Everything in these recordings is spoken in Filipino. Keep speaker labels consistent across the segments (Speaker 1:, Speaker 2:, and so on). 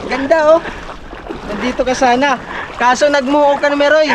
Speaker 1: Ganda oh. Nandito ka sana. Kaso nagmuo ka na Meroy.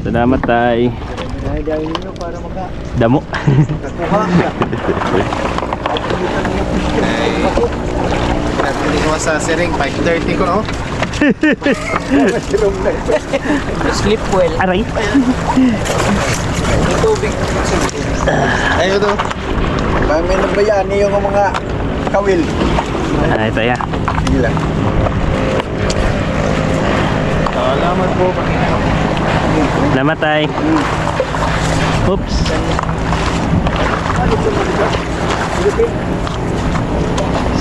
Speaker 2: Salamat tay.
Speaker 1: Dahil ninyo para maka
Speaker 2: Damo.
Speaker 1: kakuha.
Speaker 3: Nagpili ko sa siring, 5:30 ko no?
Speaker 1: Sleep well.
Speaker 2: Aray.
Speaker 1: May tubig.
Speaker 3: Ayun to.
Speaker 1: May nagbayani yung mga kawil.
Speaker 2: Ay, ito ya.
Speaker 1: Sige lang.
Speaker 3: Salamat po.
Speaker 2: Salamat tay. Oops.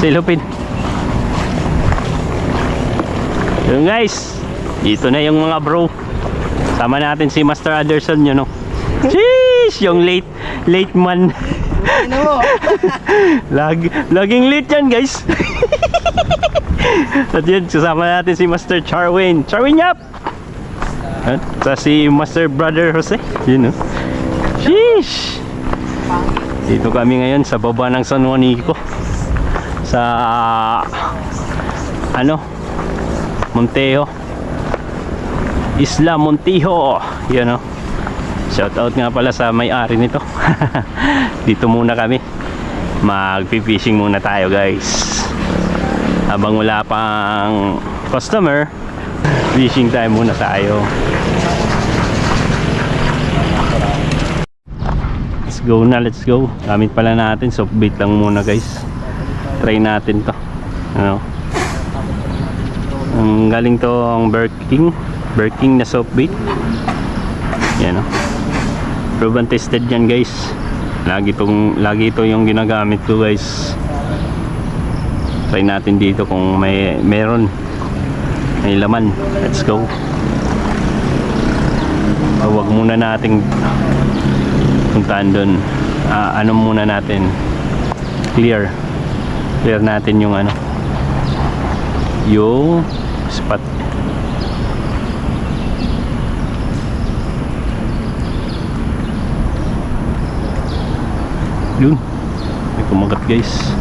Speaker 2: Silupin. Yun guys. Dito na yung mga bro. Sama natin si Master Anderson yun no. Sheesh! Yung late man.
Speaker 1: Ano mo?
Speaker 2: Laging late yan guys. At yun, kasama natin si Master Charwin. Charwin yap! At sa si Master Brother Jose. Yun no. Sheesh! Dito kami ngayon sa baba ng San Juanico. Sa Montejo. Isla Montijo. Yun no. Shout out nga pala sa may-ari nito. Dito muna kami. Magpi-fishing muna tayo guys. Habang wala pang customer, fishing time muna tayo. Let's go na, let's go. Gamit pala natin, soft bait lang muna guys. Try natin to. Ano? Ang galing to ang Berking na soft bait. Yan o. Proven tested yan guys. Lagi ito yung ginagamit ko guys. Try natin dito kung may laman. Let's go. Huwag muna nating puntaan doon. Ano muna natin? Clear natin yung yung spot. Yun, may kumagat guys.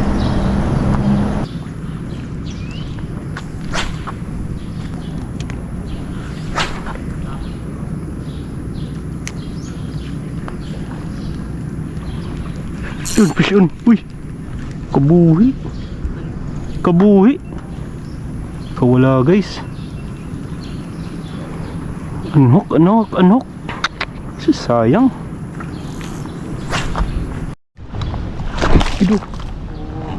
Speaker 2: Yun, fish on. Uy, kabuhi. Kawala guys. Anok. Sayang. Aduh.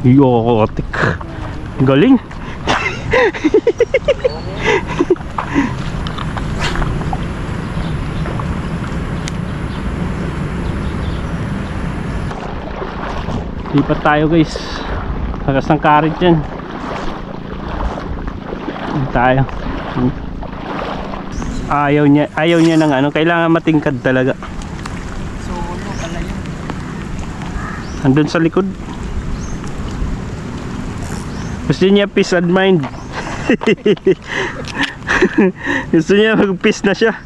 Speaker 2: Yotik. Galing. Lipat tayo guys. Lakas ng karit yan. Tayo. Ayaw niya ng kailangan matingkad talaga. Andun sa likod. Gusto niya peace and mind. Gusto niya mag-peace na siya.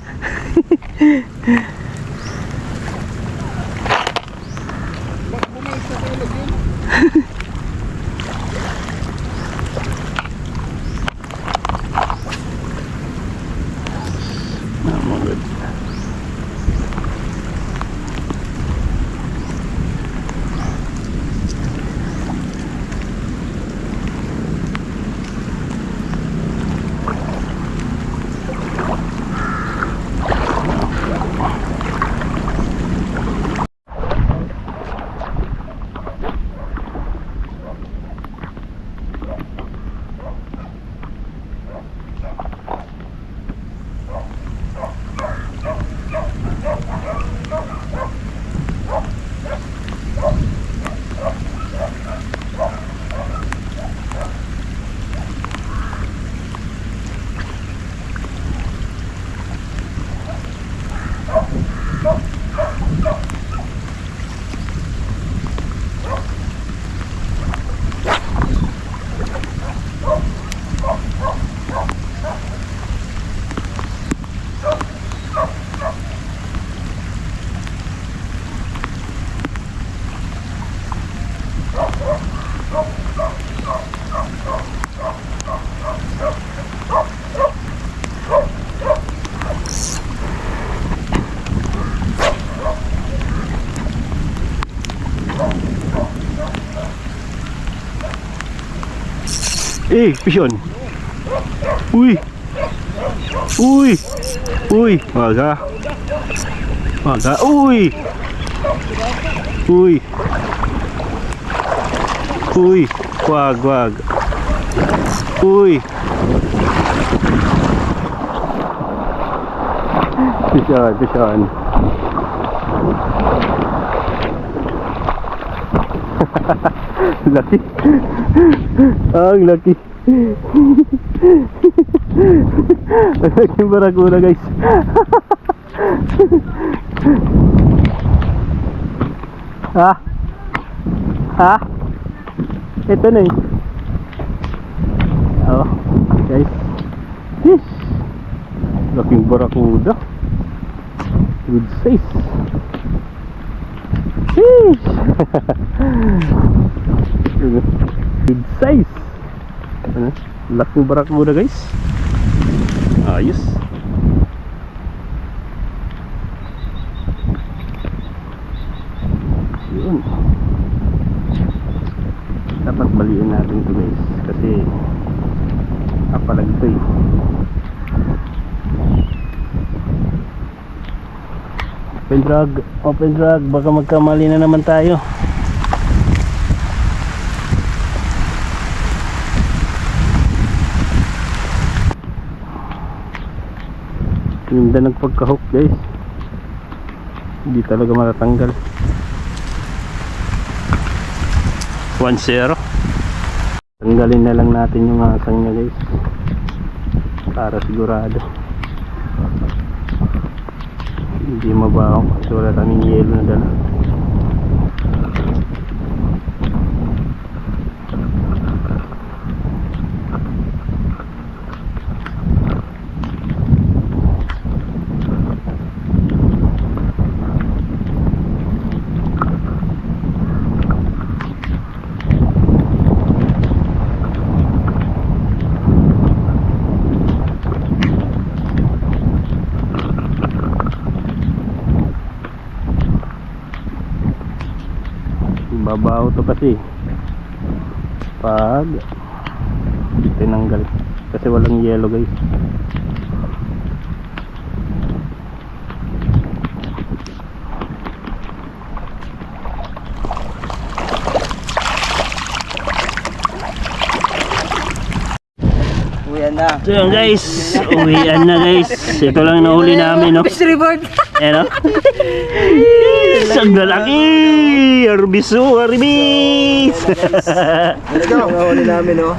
Speaker 2: Pisyon. Uy. Uy. Uy. Waga. Waga. Uy. Uy. Uy. Wag, wag. Uy. Pisyon, pisyon. Laki. Ang laki. Ang laki yung barracuda guys. Ha? Ha? Ito na eh. Oh, guys. Yes. Laking barracuda. Good size. Yes. Good size. Ano? Laking barracuda guys. Ayos. Yun. Dapat baliin natin ito guys. Kasi kapalag ito eh. Open drag, baka magkamali na naman tayo. Ganda ng pagka-hook guys. Hindi talaga matatanggal. 1-0. Tanggalin na lang natin yung asang niya guys. Para sigurado. Hindi mabaho kasi wala tayong yelo na dala. Babaw to kasi pag tinanggal kasi walang yellow guys.
Speaker 1: Uwian na.
Speaker 2: So yun guys, uwian na guys. Ito lang nahuli namin no.
Speaker 1: Fish reward.
Speaker 2: Ano? Isang lalaki! Arbiso, arbis!
Speaker 1: Let's go. Nahuli namin, oh.